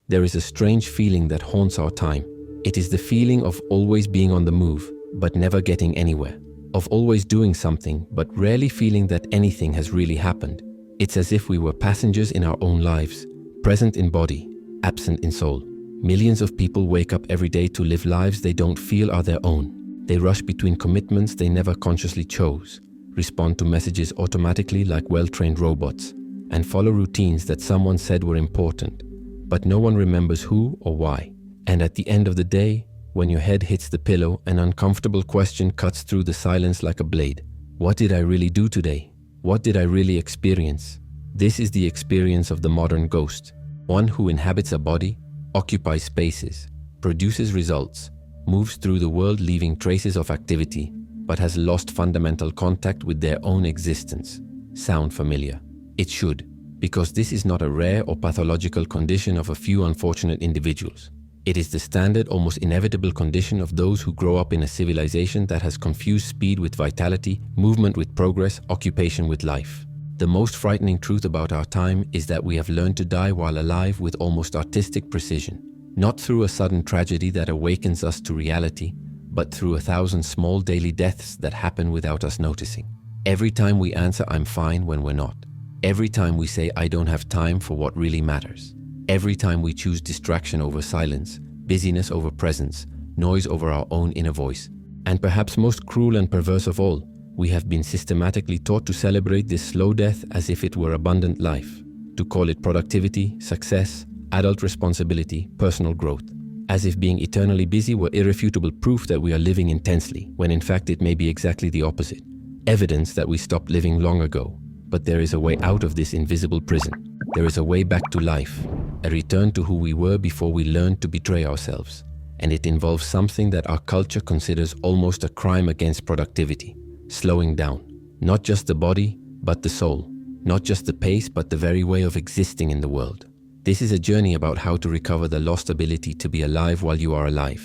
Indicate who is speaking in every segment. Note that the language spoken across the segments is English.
Speaker 1: There is a strange feeling that haunts our time. It is the feeling of always being on the move, but never getting anywhere. Of always doing something, but rarely feeling that anything has really happened. It's as if we were passengers in our own lives, present in body, absent in soul. Millions of people wake up every day to live lives they don't feel are their own. They rush between commitments they never consciously chose, respond to messages automatically like well-trained robots, and follow routines that someone said were important, but no one remembers who or why. And at the end of the day, when your head hits the pillow, an uncomfortable question cuts through the silence like a blade. What did I really do today? What did I really experience? This is the experience of the modern ghost, one who inhabits a body, occupies spaces, produces results, moves through the world leaving traces of activity, but has lost fundamental contact with their own existence. Sound familiar? It should, because this is not a rare or pathological condition of a few unfortunate individuals. It is the standard, almost inevitable condition of those who grow up in a civilization that has confused speed with vitality, movement with progress, occupation with life. The most frightening truth about our time is that we have learned to die while alive with almost artistic precision. Not through a sudden tragedy that awakens us to reality, but through 1,000 small daily deaths that happen without us noticing. Every time we answer "I'm fine" when we're not. Every time we say "I don't have time" for what really matters. Every time we choose distraction over silence, busyness over presence, noise over our own inner voice. And perhaps most cruel and perverse of all, we have been systematically taught to celebrate this slow death as if it were abundant life, to call it productivity, success, adult responsibility, personal growth, as if being eternally busy were irrefutable proof that we are living intensely, when in fact it may be exactly the opposite. Evidence that we stopped living long ago. But there is a way out of this invisible prison. There is a way back to life, a return to who we were before we learned to betray ourselves. And it involves something that our culture considers almost a crime against productivity: slowing down. Not just the body, but the soul. Not just the pace, but the very way of existing in the world. This is a journey about how to recover the lost ability to be alive while you are alive.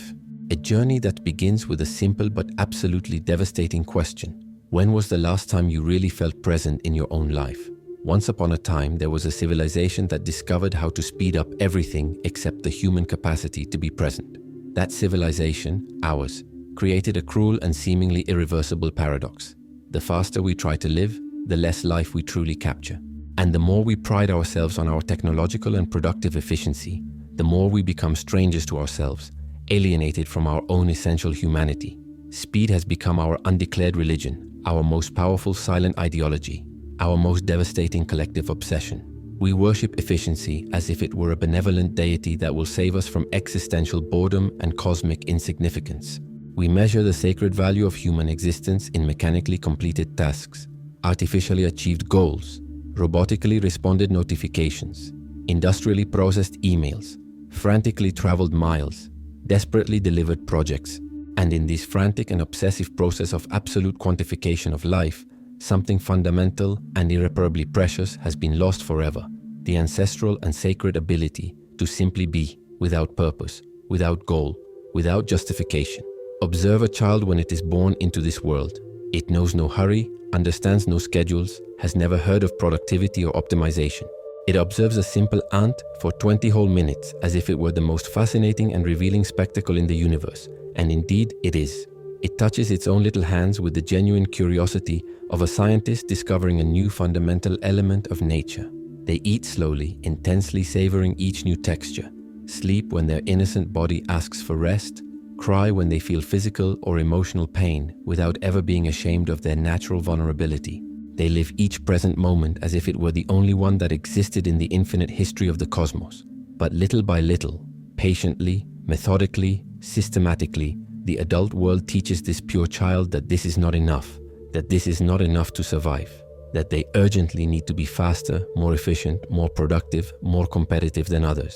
Speaker 1: A journey that begins with a simple but absolutely devastating question. When was the last time you really felt present in your own life? Once upon a time, there was a civilization that discovered how to speed up everything except the human capacity to be present. That civilization, ours, created a cruel and seemingly irreversible paradox. The faster we try to live, the less life we truly capture. And the more we pride ourselves on our technological and productive efficiency, the more we become strangers to ourselves, alienated from our own essential humanity. Speed has become our undeclared religion, our most powerful silent ideology, our most devastating collective obsession. We worship efficiency as if it were a benevolent deity that will save us from existential boredom and cosmic insignificance. We measure the sacred value of human existence in mechanically completed tasks, artificially achieved goals, robotically responded notifications, industrially processed emails, frantically traveled miles, desperately delivered projects. And in this frantic and obsessive process of absolute quantification of life, something fundamental and irreparably precious has been lost forever: the ancestral and sacred ability to simply be, without purpose, without goal, without justification. Observe a child when it is born into this world. It knows no hurry, understands no schedules, has never heard of productivity or optimization. It observes a simple ant for 20 whole minutes as if it were the most fascinating and revealing spectacle in the universe. And indeed, it is. It touches its own little hands with the genuine curiosity of a scientist discovering a new fundamental element of nature. They eat slowly, intensely savoring each new texture, sleep when their innocent body asks for rest, cry when they feel physical or emotional pain without ever being ashamed of their natural vulnerability. They live each present moment as if it were the only one that existed in the infinite history of the cosmos. But little by little, patiently, methodically, systematically, the adult world teaches this pure child that this is not enough, that this is not enough to survive, that they urgently need to be faster, more efficient, more productive, more competitive than others,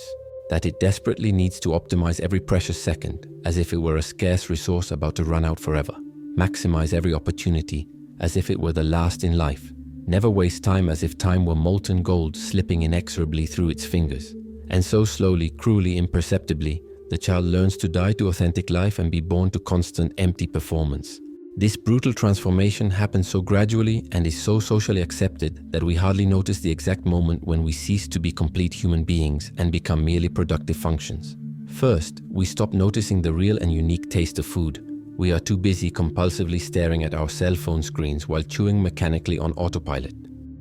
Speaker 1: that it desperately needs to optimize every precious second as if it were a scarce resource about to run out forever, maximize every opportunity as if it were the last in life, never waste time as if time were molten gold slipping inexorably through its fingers. And so slowly, cruelly, imperceptibly, the child learns to die to authentic life and be born to constant empty performance. This brutal transformation happens so gradually and is so socially accepted that we hardly notice the exact moment when we cease to be complete human beings and become merely productive functions. First, we stop noticing the real and unique taste of food. We are too busy compulsively staring at our cell phone screens while chewing mechanically on autopilot.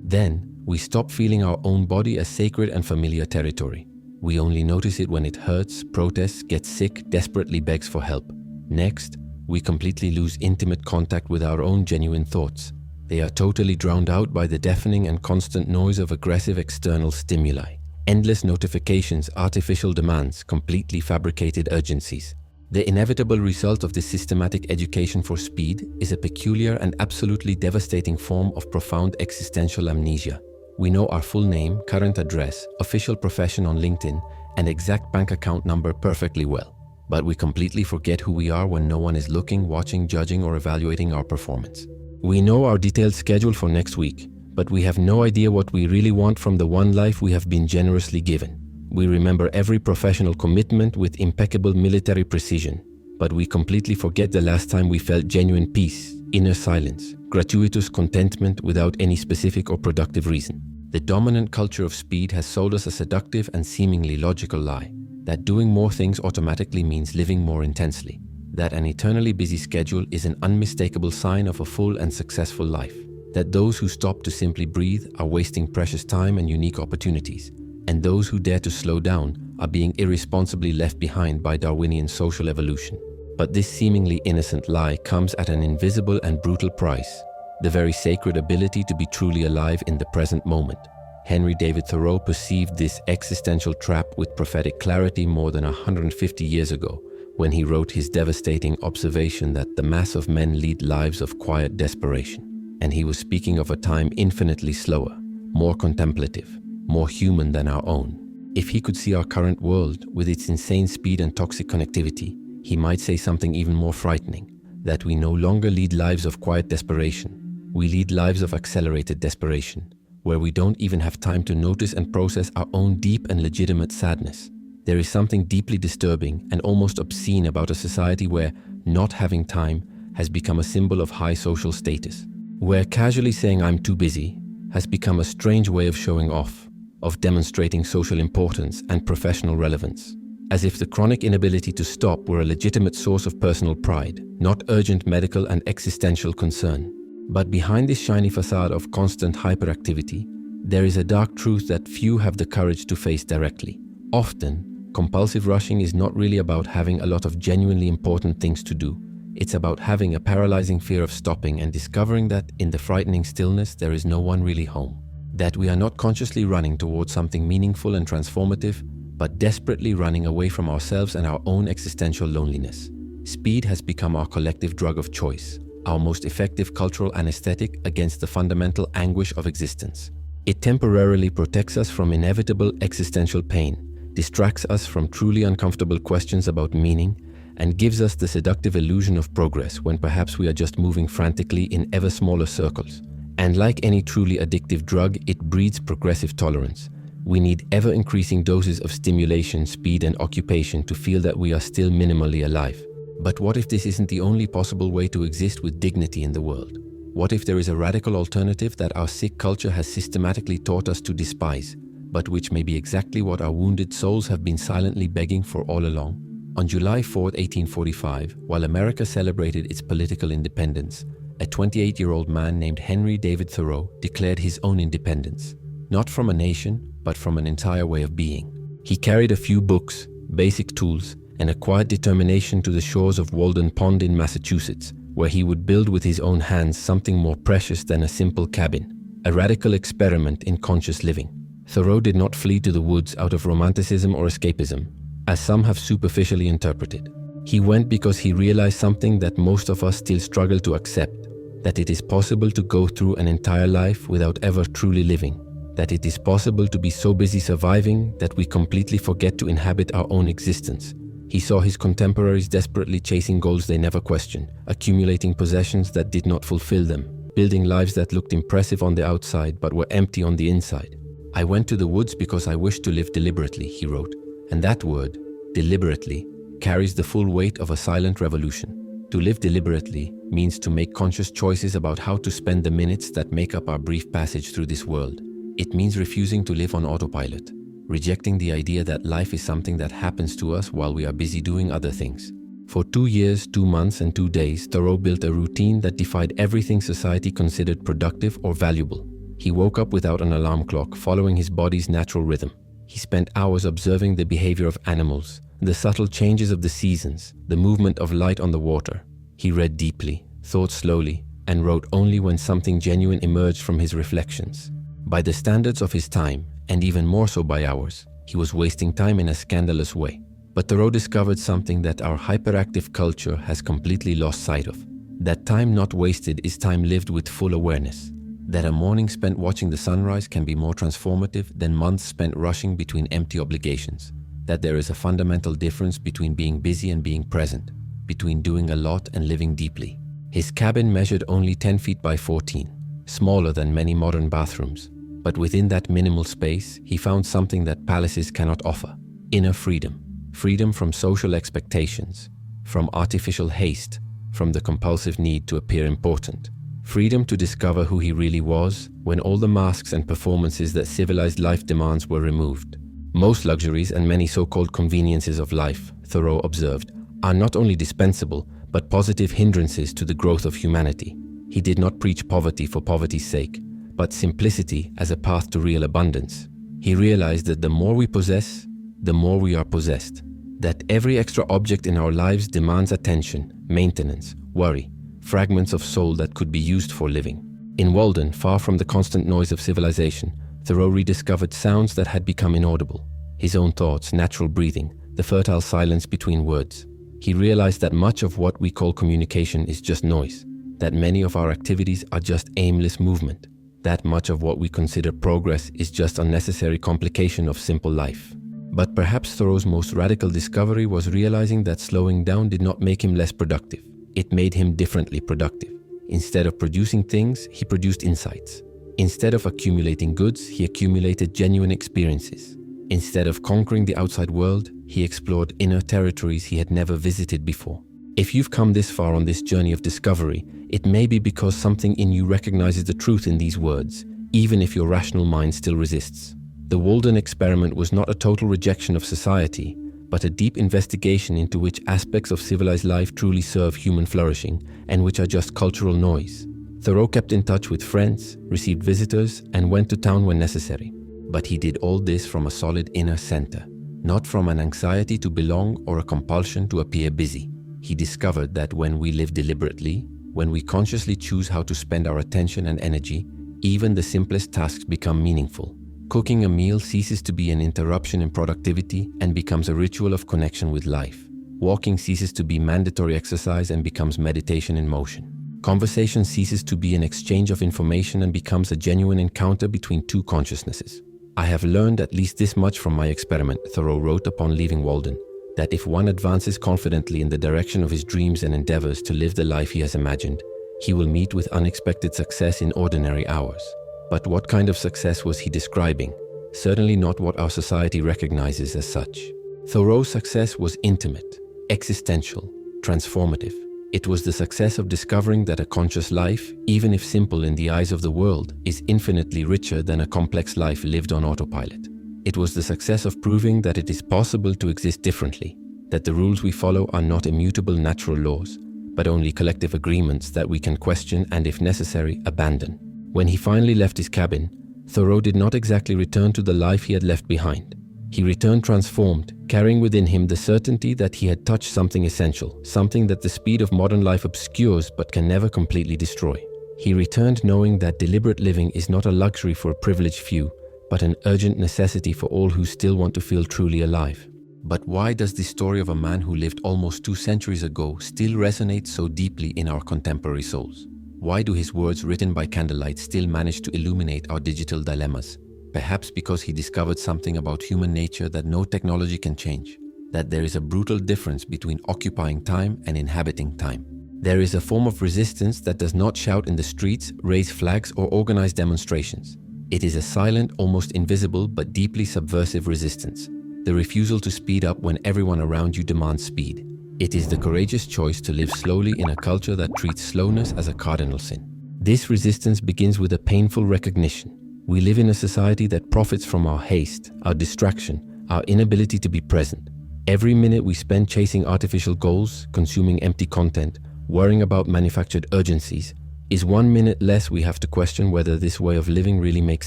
Speaker 1: Then, we stop feeling our own body as sacred and familiar territory. We only notice it when it hurts, protests, gets sick, desperately begs for help. Next, we completely lose intimate contact with our own genuine thoughts. They are totally drowned out by the deafening and constant noise of aggressive external stimuli. Endless notifications, artificial demands, completely fabricated urgencies. The inevitable result of this systematic education for speed is a peculiar and absolutely devastating form of profound existential amnesia. We know our full name, current address, official profession on LinkedIn, and exact bank account number perfectly well. But we completely forget who we are when no one is looking, watching, judging, or evaluating our performance. We know our detailed schedule for next week, but we have no idea what we really want from the one life we have been generously given. We remember every professional commitment with impeccable military precision, but we completely forget the last time we felt genuine peace, inner silence, gratuitous contentment without any specific or productive reason. The dominant culture of speed has sold us a seductive and seemingly logical lie, that doing more things automatically means living more intensely, that an eternally busy schedule is an unmistakable sign of a full and successful life, that those who stop to simply breathe are wasting precious time and unique opportunities, and those who dare to slow down are being irresponsibly left behind by Darwinian social evolution. But this seemingly innocent lie comes at an invisible and brutal price, the very sacred ability to be truly alive in the present moment. Henry David Thoreau perceived this existential trap with prophetic clarity more than 150 years ago, when he wrote his devastating observation that the mass of men lead lives of quiet desperation. And he was speaking of a time infinitely slower, more contemplative, more human than our own. If he could see our current world with its insane speed and toxic connectivity, he might say something even more frightening, that we no longer lead lives of quiet desperation. We lead lives of accelerated desperation, where we don't even have time to notice and process our own deep and legitimate sadness. There is something deeply disturbing and almost obscene about a society where not having time has become a symbol of high social status, where casually saying "I'm too busy" has become a strange way of showing off, of demonstrating social importance and professional relevance, as if the chronic inability to stop were a legitimate source of personal pride, not urgent medical and existential concern. But behind this shiny facade of constant hyperactivity, there is a dark truth that few have the courage to face directly. Often, compulsive rushing is not really about having a lot of genuinely important things to do. It's about having a paralyzing fear of stopping and discovering that in the frightening stillness there is no one really home. That we are not consciously running towards something meaningful and transformative, but desperately running away from ourselves and our own existential loneliness. Speed has become our collective drug of choice, our most effective cultural anesthetic against the fundamental anguish of existence. It temporarily protects us from inevitable existential pain, distracts us from truly uncomfortable questions about meaning, and gives us the seductive illusion of progress when perhaps we are just moving frantically in ever smaller circles. And like any truly addictive drug, it breeds progressive tolerance. We need ever-increasing doses of stimulation, speed, and occupation to feel that we are still minimally alive. But what if this isn't the only possible way to exist with dignity in the world? What if there is a radical alternative that our sick culture has systematically taught us to despise, but which may be exactly what our wounded souls have been silently begging for all along? On July 4, 1845, while America celebrated its political independence, a 28-year-old man named Henry David Thoreau declared his own independence, not from a nation, but from an entire way of being. He carried a few books, basic tools, and a quiet determination to the shores of Walden Pond in Massachusetts, where he would build with his own hands something more precious than a simple cabin, a radical experiment in conscious living. Thoreau did not flee to the woods out of romanticism or escapism, as some have superficially interpreted. He went because he realized something that most of us still struggle to accept, that it is possible to go through an entire life without ever truly living, that it is possible to be so busy surviving that we completely forget to inhabit our own existence. He saw his contemporaries desperately chasing goals they never questioned, accumulating possessions that did not fulfill them, building lives that looked impressive on the outside but were empty on the inside. "I went to the woods because I wished to live deliberately," he wrote, and that word, deliberately, carries the full weight of a silent revolution. To live deliberately means to make conscious choices about how to spend the minutes that make up our brief passage through this world. It means refusing to live on autopilot, rejecting the idea that life is something that happens to us while we are busy doing other things. For 2 years, 2 months, and 2 days, Thoreau built a routine that defied everything society considered productive or valuable. He woke up without an alarm clock, following his body's natural rhythm. He spent hours observing the behavior of animals, the subtle changes of the seasons, the movement of light on the water. He read deeply, thought slowly, and wrote only when something genuine emerged from his reflections. By the standards of his time, and even more so by ours, he was wasting time in a scandalous way. But Thoreau discovered something that our hyperactive culture has completely lost sight of. That time not wasted is time lived with full awareness. That a morning spent watching the sunrise can be more transformative than months spent rushing between empty obligations. That there is a fundamental difference between being busy and being present, between doing a lot and living deeply. His cabin measured only 10 feet by 14, smaller than many modern bathrooms. But within that minimal space, he found something that palaces cannot offer: inner freedom. Freedom from social expectations, from artificial haste, from the compulsive need to appear important. Freedom to discover who he really was when all the masks and performances that civilized life demands were removed. Most luxuries and many so-called conveniences of life, Thoreau observed, are not only dispensable, but positive hindrances to the growth of humanity. He did not preach poverty for poverty's sake, but simplicity as a path to real abundance. He realized that the more we possess, the more we are possessed. That every extra object in our lives demands attention, maintenance, worry, fragments of soul that could be used for living. In Walden, far from the constant noise of civilization, Thoreau rediscovered sounds that had become inaudible. His own thoughts, natural breathing, the fertile silence between words. He realized that much of what we call communication is just noise, that many of our activities are just aimless movement, that much of what we consider progress is just unnecessary complication of simple life. But perhaps Thoreau's most radical discovery was realizing that slowing down did not make him less productive. It made him differently productive. Instead of producing things, he produced insights. Instead of accumulating goods, he accumulated genuine experiences. Instead of conquering the outside world, he explored inner territories he had never visited before. If you've come this far on this journey of discovery, it may be because something in you recognizes the truth in these words, even if your rational mind still resists. The Walden experiment was not a total rejection of society, but a deep investigation into which aspects of civilized life truly serve human flourishing and which are just cultural noise. Thoreau kept in touch with friends, received visitors, and went to town when necessary. But he did all this from a solid inner center, not from an anxiety to belong or a compulsion to appear busy. He discovered that when we live deliberately, when we consciously choose how to spend our attention and energy, even the simplest tasks become meaningful. Cooking a meal ceases to be an interruption in productivity and becomes a ritual of connection with life. Walking ceases to be mandatory exercise and becomes meditation in motion. Conversation ceases to be an exchange of information and becomes a genuine encounter between two consciousnesses. I have learned at least this much from my experiment, Thoreau wrote upon leaving Walden, that if one advances confidently in the direction of his dreams and endeavors to live the life he has imagined, he will meet with unexpected success in ordinary hours. But what kind of success was he describing? Certainly not what our society recognizes as such. Thoreau's success was intimate, existential, transformative. It was the success of discovering that a conscious life, even if simple in the eyes of the world, is infinitely richer than a complex life lived on autopilot. It was the success of proving that it is possible to exist differently, that the rules we follow are not immutable natural laws, but only collective agreements that we can question and, if necessary, abandon. When he finally left his cabin, Thoreau did not exactly return to the life he had left behind. He returned transformed, carrying within him the certainty that he had touched something essential, something that the speed of modern life obscures but can never completely destroy. He returned knowing that deliberate living is not a luxury for a privileged few, but an urgent necessity for all who still want to feel truly alive. But why does the story of a man who lived almost 2 centuries ago still resonate so deeply in our contemporary souls? Why do his words written by candlelight still manage to illuminate our digital dilemmas? Perhaps because he discovered something about human nature that no technology can change, that there is a brutal difference between occupying time and inhabiting time. There is a form of resistance that does not shout in the streets, raise flags, or organize demonstrations. It is a silent, almost invisible, but deeply subversive resistance. The refusal to speed up when everyone around you demands speed. It is the courageous choice to live slowly in a culture that treats slowness as a cardinal sin. This resistance begins with a painful recognition. We live in a society that profits from our haste, our distraction, our inability to be present. Every minute we spend chasing artificial goals, consuming empty content, worrying about manufactured urgencies, is 1 minute less we have to question whether this way of living really makes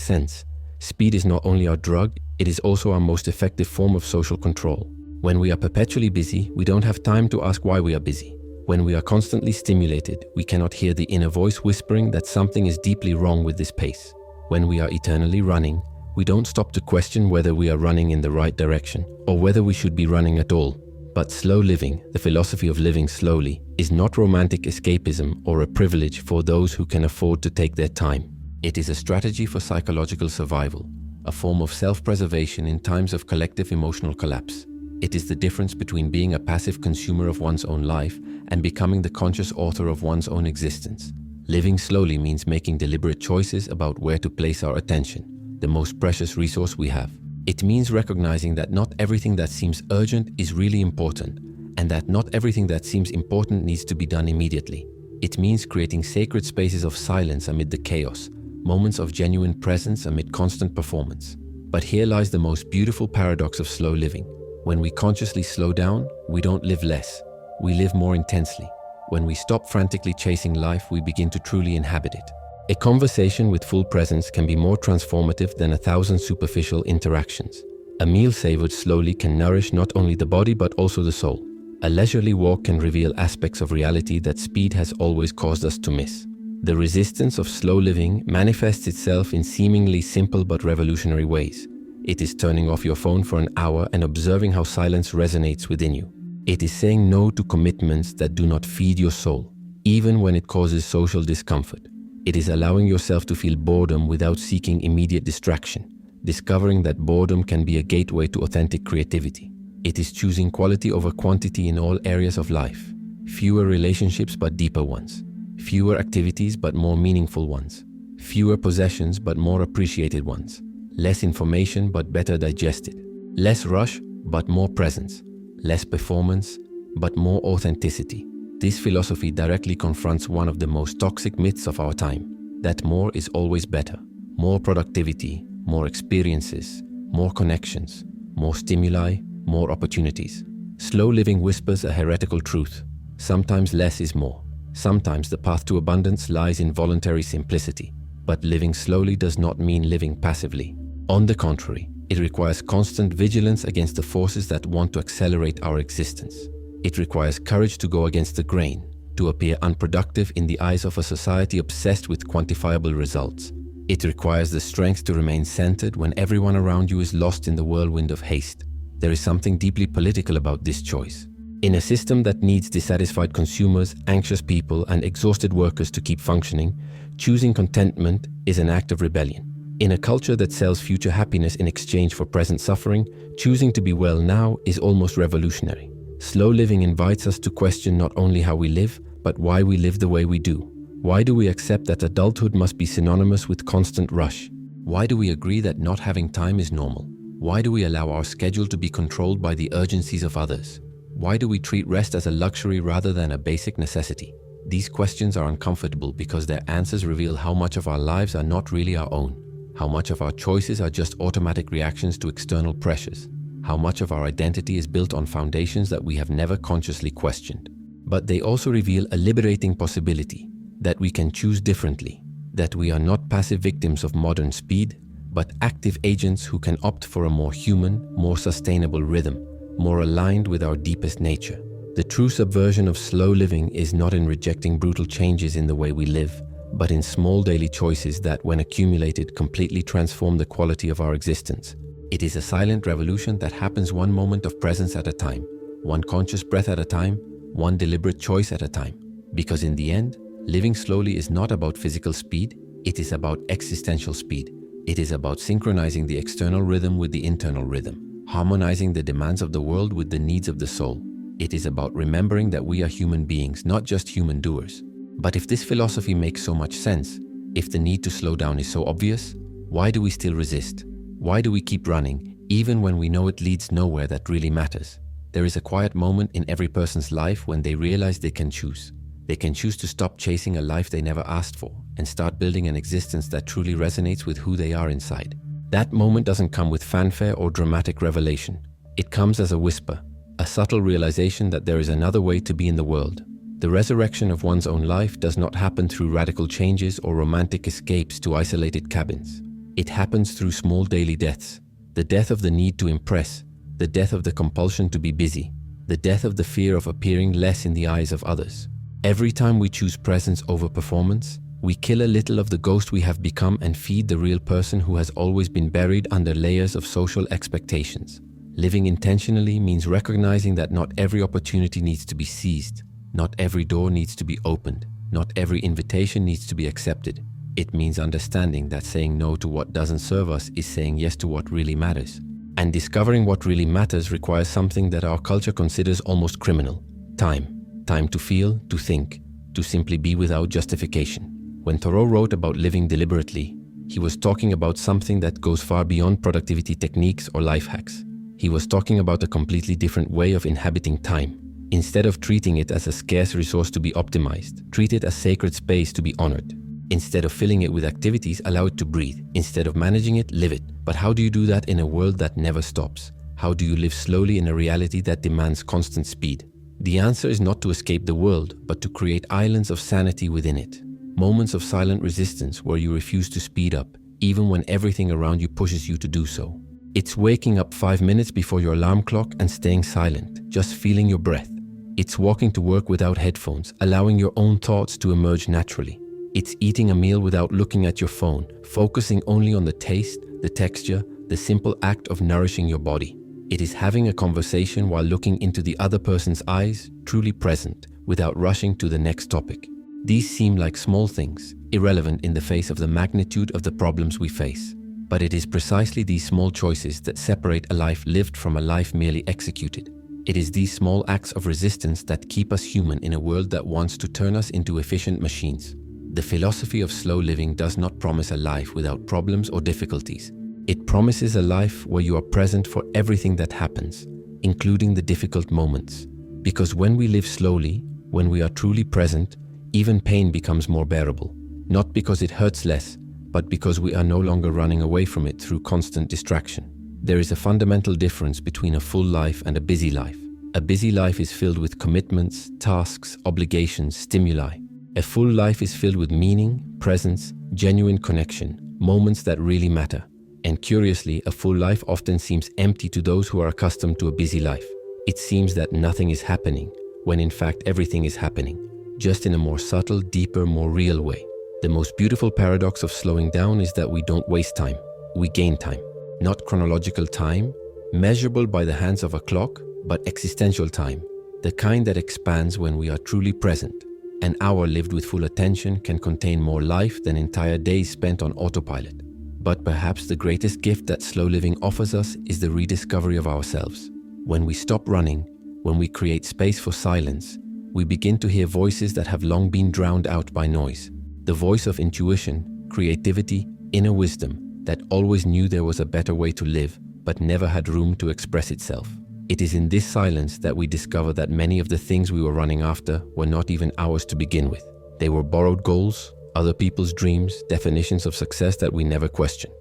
Speaker 1: sense. Speed is not only our drug, it is also our most effective form of social control. When we are perpetually busy, we don't have time to ask why we are busy. When we are constantly stimulated, we cannot hear the inner voice whispering that something is deeply wrong with this pace. When we are eternally running, we don't stop to question whether we are running in the right direction or whether we should be running at all. But slow living, the philosophy of living slowly, is not romantic escapism or a privilege for those who can afford to take their time. It is a strategy for psychological survival, a form of self-preservation in times of collective emotional collapse. It is the difference between being a passive consumer of one's own life and becoming the conscious author of one's own existence. Living slowly means making deliberate choices about where to place our attention, the most precious resource we have. It means recognizing that not everything that seems urgent is really important, and that not everything that seems important needs to be done immediately. It means creating sacred spaces of silence amid the chaos, moments of genuine presence amid constant performance. But here lies the most beautiful paradox of slow living. When we consciously slow down, we don't live less, we live more intensely. When we stop frantically chasing life, we begin to truly inhabit it. A conversation with full presence can be more transformative than 1,000 superficial interactions. A meal savored slowly can nourish not only the body but also the soul. A leisurely walk can reveal aspects of reality that speed has always caused us to miss. The resistance of slow living manifests itself in seemingly simple but revolutionary ways. It is turning off your phone for an hour and observing how silence resonates within you. It is saying no to commitments that do not feed your soul, even when it causes social discomfort. It is allowing yourself to feel boredom without seeking immediate distraction, discovering that boredom can be a gateway to authentic creativity. It is choosing quality over quantity in all areas of life. Fewer relationships but deeper ones. Fewer activities but more meaningful ones. Fewer possessions but more appreciated ones. Less information but better digested. Less rush but more presence. Less performance but more authenticity. This philosophy directly confronts one of the most toxic myths of our time, that more is always better. More productivity, more experiences, more connections, more stimuli, more opportunities. Slow living whispers a heretical truth. Sometimes less is more. Sometimes the path to abundance lies in voluntary simplicity. But living slowly does not mean living passively. On the contrary, it requires constant vigilance against the forces that want to accelerate our existence. It requires courage to go against the grain, to appear unproductive in the eyes of a society obsessed with quantifiable results. It requires the strength to remain centered when everyone around you is lost in the whirlwind of haste. There is something deeply political about this choice. In a system that needs dissatisfied consumers, anxious people, and exhausted workers to keep functioning, choosing contentment is an act of rebellion. In a culture that sells future happiness in exchange for present suffering, choosing to be well now is almost revolutionary. Slow living invites us to question not only how we live, but why we live the way we do. Why do we accept that adulthood must be synonymous with constant rush? Why do we agree that not having time is normal? Why do we allow our schedule to be controlled by the urgencies of others? Why do we treat rest as a luxury rather than a basic necessity? These questions are uncomfortable because their answers reveal how much of our lives are not really our own. How much of our choices are just automatic reactions to external pressures. How much of our identity is built on foundations that we have never consciously questioned. But they also reveal a liberating possibility, that we can choose differently, that we are not passive victims of modern speed, but active agents who can opt for a more human, more sustainable rhythm, more aligned with our deepest nature. The true subversion of slow living is not in rejecting brutal changes in the way we live, but in small daily choices that, when accumulated, completely transform the quality of our existence. It is a silent revolution that happens one moment of presence at a time, one conscious breath at a time, one deliberate choice at a time. Because in the end, living slowly is not about physical speed, it is about existential speed. It is about synchronizing the external rhythm with the internal rhythm, harmonizing the demands of the world with the needs of the soul. It is about remembering that we are human beings, not just human doers. But if this philosophy makes so much sense, if the need to slow down is so obvious, why do we still resist? Why do we keep running, even when we know it leads nowhere that really matters? There is a quiet moment in every person's life when they realize they can choose. They can choose to stop chasing a life they never asked for and start building an existence that truly resonates with who they are inside. That moment doesn't come with fanfare or dramatic revelation. It comes as a whisper, a subtle realization that there is another way to be in the world. The resurrection of one's own life does not happen through radical changes or romantic escapes to isolated cabins. It happens through small daily deaths. The death of the need to impress, the death of the compulsion to be busy, the death of the fear of appearing less in the eyes of others. Every time we choose presence over performance, we kill a little of the ghost we have become and feed the real person who has always been buried under layers of social expectations. Living intentionally means recognizing that not every opportunity needs to be seized, not every door needs to be opened, not every invitation needs to be accepted. It means understanding that saying no to what doesn't serve us is saying yes to what really matters. And discovering what really matters requires something that our culture considers almost criminal: time. Time to feel, to think, to simply be without justification. When Thoreau wrote about living deliberately, he was talking about something that goes far beyond productivity techniques or life hacks. He was talking about a completely different way of inhabiting time. Instead of treating it as a scarce resource to be optimized, treat it as sacred space to be honored. Instead of filling it with activities, allow it to breathe. Instead of managing it, live it. But how do you do that in a world that never stops? How do you live slowly in a reality that demands constant speed? The answer is not to escape the world, but to create islands of sanity within it. Moments of silent resistance where you refuse to speed up, even when everything around you pushes you to do so. It's waking up 5 minutes before your alarm clock and staying silent, just feeling your breath. It's walking to work without headphones, allowing your own thoughts to emerge naturally. It's eating a meal without looking at your phone, focusing only on the taste, the texture, the simple act of nourishing your body. It is having a conversation while looking into the other person's eyes, truly present, without rushing to the next topic. These seem like small things, irrelevant in the face of the magnitude of the problems we face. But it is precisely these small choices that separate a life lived from a life merely executed. It is these small acts of resistance that keep us human in a world that wants to turn us into efficient machines. The philosophy of slow living does not promise a life without problems or difficulties. It promises a life where you are present for everything that happens, including the difficult moments. Because when we live slowly, when we are truly present, even pain becomes more bearable. Not because it hurts less, but because we are no longer running away from it through constant distraction. There is a fundamental difference between a full life and a busy life. A busy life is filled with commitments, tasks, obligations, stimuli. A full life is filled with meaning, presence, genuine connection, moments that really matter. And curiously, a full life often seems empty to those who are accustomed to a busy life. It seems that nothing is happening, when in fact everything is happening, just in a more subtle, deeper, more real way. The most beautiful paradox of slowing down is that we don't waste time, we gain time. Not chronological time, measurable by the hands of a clock, but existential time, the kind that expands when we are truly present. An hour lived with full attention can contain more life than entire days spent on autopilot. But perhaps the greatest gift that slow living offers us is the rediscovery of ourselves. When we stop running, when we create space for silence, we begin to hear voices that have long been drowned out by noise. The voice of intuition, creativity, inner wisdom that always knew there was a better way to live, but never had room to express itself. It is in this silence that we discover that many of the things we were running after were not even ours to begin with. They were borrowed goals, other people's dreams, definitions of success that we never questioned.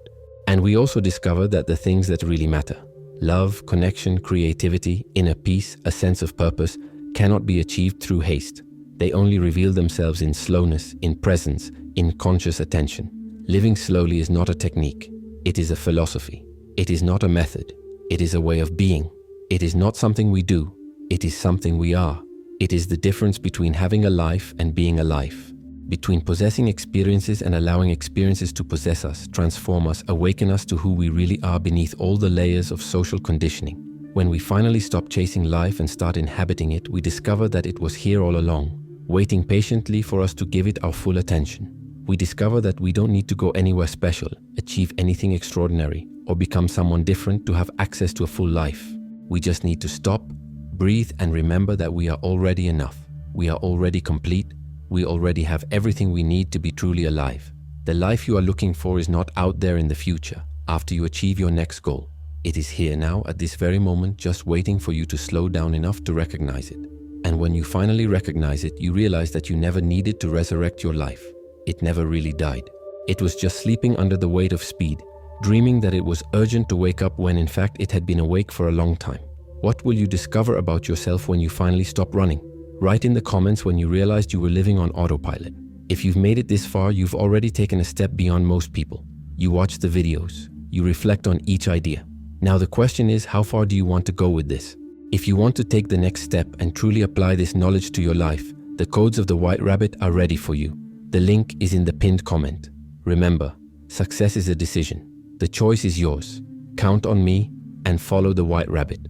Speaker 1: And we also discovered that the things that really matter, love, connection, creativity, inner peace, a sense of purpose, cannot be achieved through haste. They only reveal themselves in slowness, in presence, in conscious attention. Living slowly is not a technique. It is a philosophy. It is not a method. It is a way of being. It is not something we do. It is something we are. It is the difference between having a life and being alive. Between possessing experiences and allowing experiences to possess us, transform us, awaken us to who we really are beneath all the layers of social conditioning. When we finally stop chasing life and start inhabiting it, we discover that it was here all along, waiting patiently for us to give it our full attention. We discover that we don't need to go anywhere special, achieve anything extraordinary, or become someone different to have access to a full life. We just need to stop, breathe, and remember that we are already enough. We are already complete. We already have everything we need to be truly alive. The life you are looking for is not out there in the future, after you achieve your next goal. It is here now at this very moment, just waiting for you to slow down enough to recognize it. And when you finally recognize it, you realize that you never needed to resurrect your life. It never really died. It was just sleeping under the weight of speed, dreaming that it was urgent to wake up when in fact it had been awake for a long time. What will you discover about yourself when you finally stop running? Write in the comments when you realized you were living on autopilot. If you've made it this far, you've already taken a step beyond most people. You watch the videos. You reflect on each idea. Now the question is, how far do you want to go with this? If you want to take the next step and truly apply this knowledge to your life, the codes of the White Rabbit are ready for you. The link is in the pinned comment. Remember, success is a decision. The choice is yours. Count on me and follow the White Rabbit.